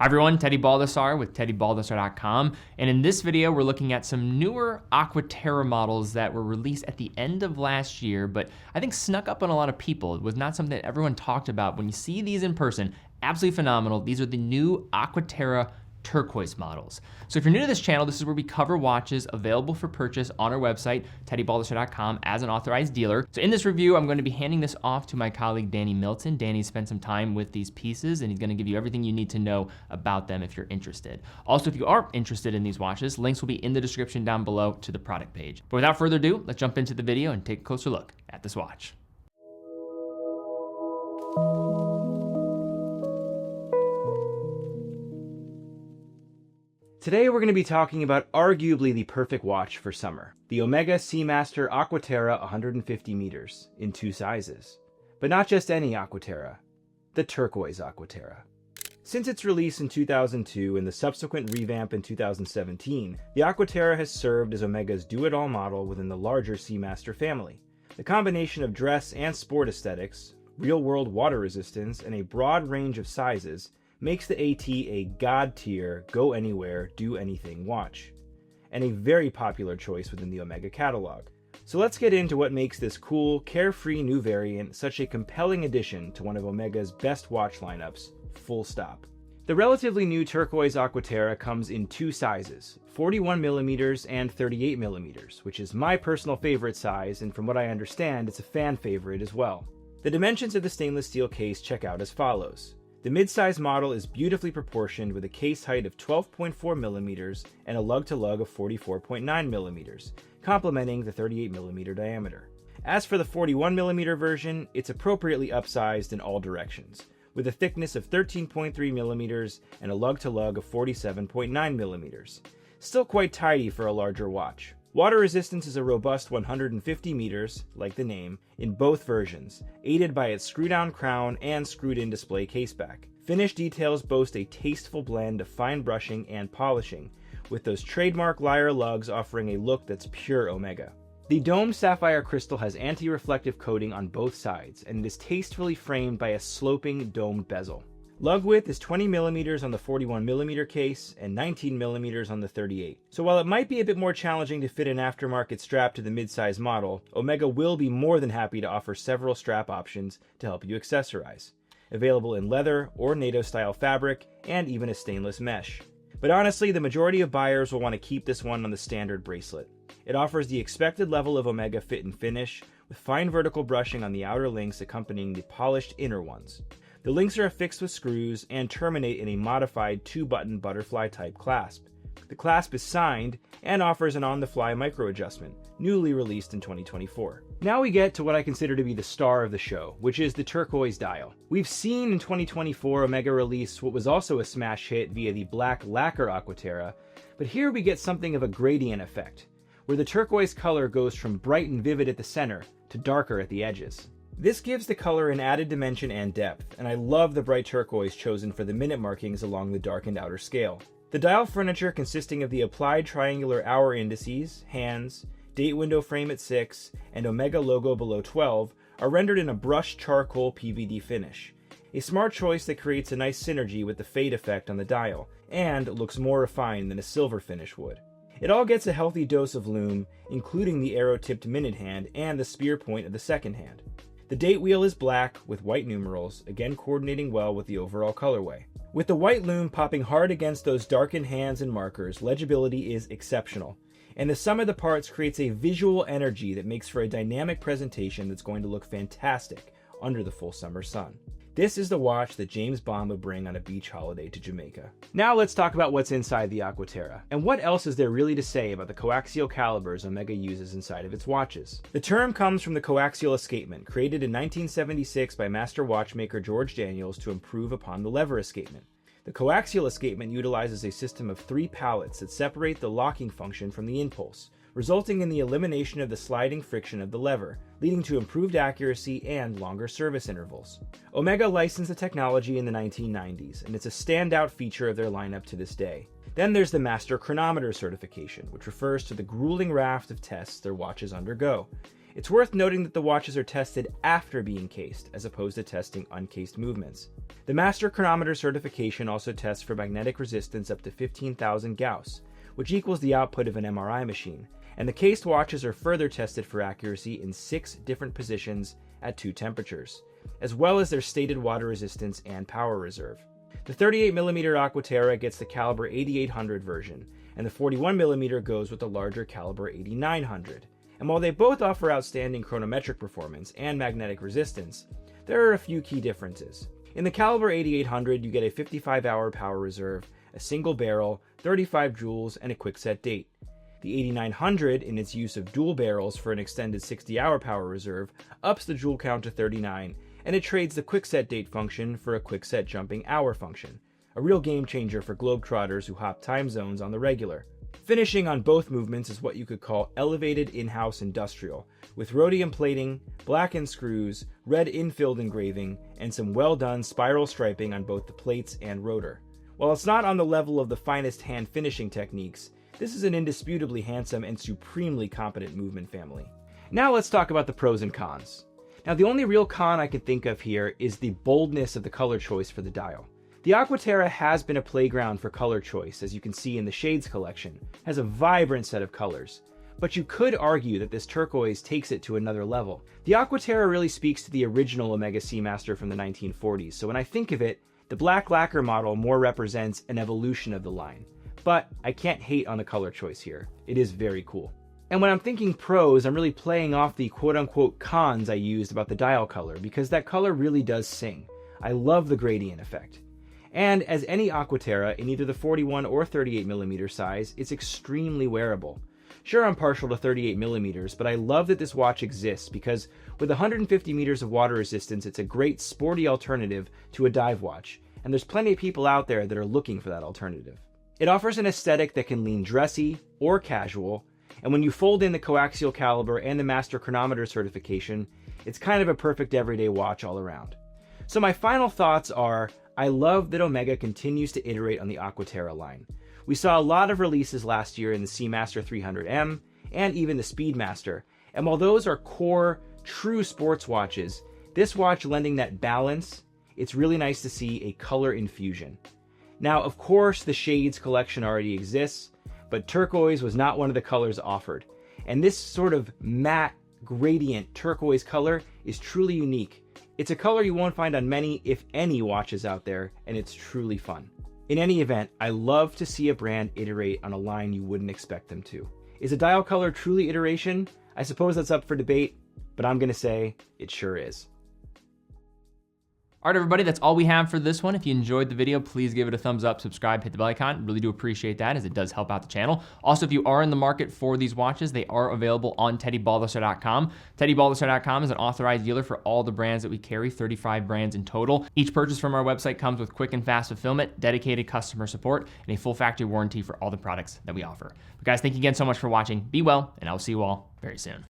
Hi everyone, Teddy Baldassarre with TeddyBaldassarre.com, and in this video we're looking at some newer Aqua Terra models that were released at the end of last year, but I think snuck up on a lot of people. It was not something that everyone talked about. When you see these in person, absolutely phenomenal. These are the new Aqua Terra Turquoise models. So if you're new to this channel, this is where we cover watches available for purchase on our website, TeddyBaldassarre.com, as an authorized dealer. So in this review, I'm going to be handing this off to my colleague, Danny Milton. Danny spent some time with these pieces, and he's going to give you everything you need to know about them if you're interested. Also, if you are interested in these watches, links will be in the description down below to the product page. But without further ado, let's jump into the video and take a closer look at this watch. Today we're going to be talking about arguably the perfect watch for summer, the Omega Seamaster Aqua Terra 150 meters in two sizes. But not just any Aqua Terra, the Turquoise Aqua Terra. Since its release in 2002 and the subsequent revamp in 2017, the Aqua Terra has served as Omega's do-it-all model within the larger Seamaster family. The combination of dress and sport aesthetics, real-world water resistance, and a broad range of sizes makes the AT a god-tier, go-anywhere, do-anything watch, and a very popular choice within the Omega catalog. So let's get into what makes this cool, carefree new variant such a compelling addition to one of Omega's best watch lineups, full stop. The relatively new Turquoise Aqua Terra comes in two sizes, 41mm and 38mm, which is my personal favorite size, and from what I understand, it's a fan favorite as well. The dimensions of the stainless steel case check out as follows. The mid-size model is beautifully proportioned with a case height of 12.4mm and a lug-to-lug of 44.9mm, complementing the 38mm diameter. As for the 41mm version, it's appropriately upsized in all directions, with a thickness of 13.3mm and a lug-to-lug of 47.9mm. Still quite tidy for a larger watch. Water resistance is a robust 150 meters, like the name, in both versions, aided by its screw-down crown and screwed-in display caseback. Finish details boast a tasteful blend of fine brushing and polishing, with those trademark lyre lugs offering a look that's pure Omega. The domed sapphire crystal has anti-reflective coating on both sides, and it is tastefully framed by a sloping domed bezel. Lug width is 20mm on the 41mm case and 19mm on the 38. So while it might be a bit more challenging to fit an aftermarket strap to the mid-size model, Omega will be more than happy to offer several strap options to help you accessorize. Available in leather or NATO-style fabric, and even a stainless mesh. But honestly, the majority of buyers will want to keep this one on the standard bracelet. It offers the expected level of Omega fit and finish, with fine vertical brushing on the outer links accompanying the polished inner ones. The links are affixed with screws and terminate in a modified 2-button butterfly-type clasp. The clasp is signed and offers an on-the-fly micro-adjustment, newly released in 2024. Now we get to what I consider to be the star of the show, which is the turquoise dial. We've seen in 2024 Omega release what was also a smash hit via the black lacquer Aqua Terra, but here we get something of a gradient effect, where the turquoise color goes from bright and vivid at the center to darker at the edges. This gives the color an added dimension and depth, and I love the bright turquoise chosen for the minute markings along the darkened outer scale. The dial furniture consisting of the applied triangular hour indices, hands, date window frame at 6, and Omega logo below 12 are rendered in a brushed charcoal PVD finish. A smart choice that creates a nice synergy with the fade effect on the dial, and looks more refined than a silver finish would. It all gets a healthy dose of lume, including the arrow-tipped minute hand and the spear point of the second hand. The date wheel is black with white numerals, again coordinating well with the overall colorway. With the white lume popping hard against those darkened hands and markers, legibility is exceptional. And the sum of the parts creates a visual energy that makes for a dynamic presentation that's going to look fantastic under the full summer sun. This is the watch that James Bond would bring on a beach holiday to Jamaica. Now let's talk about what's inside the Aqua Terra, and what else is there really to say about the coaxial calibers Omega uses inside of its watches. The term comes from the coaxial escapement, created in 1976 by master watchmaker George Daniels to improve upon the lever escapement. The coaxial escapement utilizes a system of 3 pallets that separate the locking function from the impulse, resulting in the elimination of the sliding friction of the lever, leading to improved accuracy and longer service intervals. Omega licensed the technology in the 1990s, and it's a standout feature of their lineup to this day. Then there's the Master Chronometer certification, which refers to the grueling raft of tests their watches undergo. It's worth noting that the watches are tested after being cased, as opposed to testing uncased movements. The Master Chronometer certification also tests for magnetic resistance up to 15,000 Gauss, which equals the output of an MRI machine, and the cased watches are further tested for accuracy in 6 different positions at 2 temperatures, as well as their stated water resistance and power reserve. The 38mm Aqua Terra gets the caliber 8800 version, and the 41mm goes with the larger caliber 8900. And while they both offer outstanding chronometric performance and magnetic resistance, there are a few key differences. In the caliber 8800, you get a 55-hour power reserve, a single barrel, 35 joules, and a quick-set date. The 8900, in its use of dual barrels for an extended 60-hour power reserve, ups the joule count to 39, and it trades the quick-set date function for a quick-set jumping hour function, a real game-changer for globetrotters who hop time zones on the regular. Finishing on both movements is what you could call elevated in-house industrial, with rhodium plating, blackened screws, red infilled engraving, and some well-done spiral striping on both the plates and rotor. While it's not on the level of the finest hand finishing techniques, this is an indisputably handsome and supremely competent movement family. Now let's talk about the pros and cons. Now the only real con I can think of here is the boldness of the color choice for the dial. The Aqua Terra has been a playground for color choice, as you can see in the Shades collection, has a vibrant set of colors. But you could argue that this turquoise takes it to another level. The Aqua Terra really speaks to the original Omega Seamaster from the 1940s, so when I think of it, the black lacquer model more represents an evolution of the line. But I can't hate on the color choice here. It is very cool. And when I'm thinking pros, I'm really playing off the quote-unquote cons I used about the dial color, because that color really does sing. I love the gradient effect. And as any Aqua Terra in either the 41 or 38mm size, it's extremely wearable. Sure, I'm partial to 38mm, but I love that this watch exists because with 150 meters of water resistance, it's a great sporty alternative to a dive watch, and there's plenty of people out there that are looking for that alternative. It offers an aesthetic that can lean dressy or casual, and when you fold in the coaxial caliber and the Master Chronometer certification, it's kind of a perfect everyday watch all around. So my final thoughts are, I love that Omega continues to iterate on the Aqua Terra line. We saw a lot of releases last year in the Seamaster 300M and even the Speedmaster, and while those are core, true sports watches, this watch lending that balance, it's really nice to see a color infusion. Now, of course, the Shades collection already exists, but turquoise was not one of the colors offered, and this sort of matte gradient turquoise color is truly unique. It's a color you won't find on many, if any, watches out there, and it's truly fun. In any event, I love to see a brand iterate on a line you wouldn't expect them to. Is a dial color truly iteration? I suppose that's up for debate, but I'm gonna say it sure is. All right, everybody, that's all we have for this one. If you enjoyed the video, please give it a thumbs up, subscribe, hit the bell icon. Really do appreciate that, as it does help out the channel. Also, if you are in the market for these watches, they are available on TeddyBaldassarre.com. TeddyBaldassarre.com is an authorized dealer for all the brands that we carry, 35 brands in total. Each purchase from our website comes with quick and fast fulfillment, dedicated customer support, and a full factory warranty for all the products that we offer. But guys, thank you again so much for watching. Be well, and I'll see you all very soon.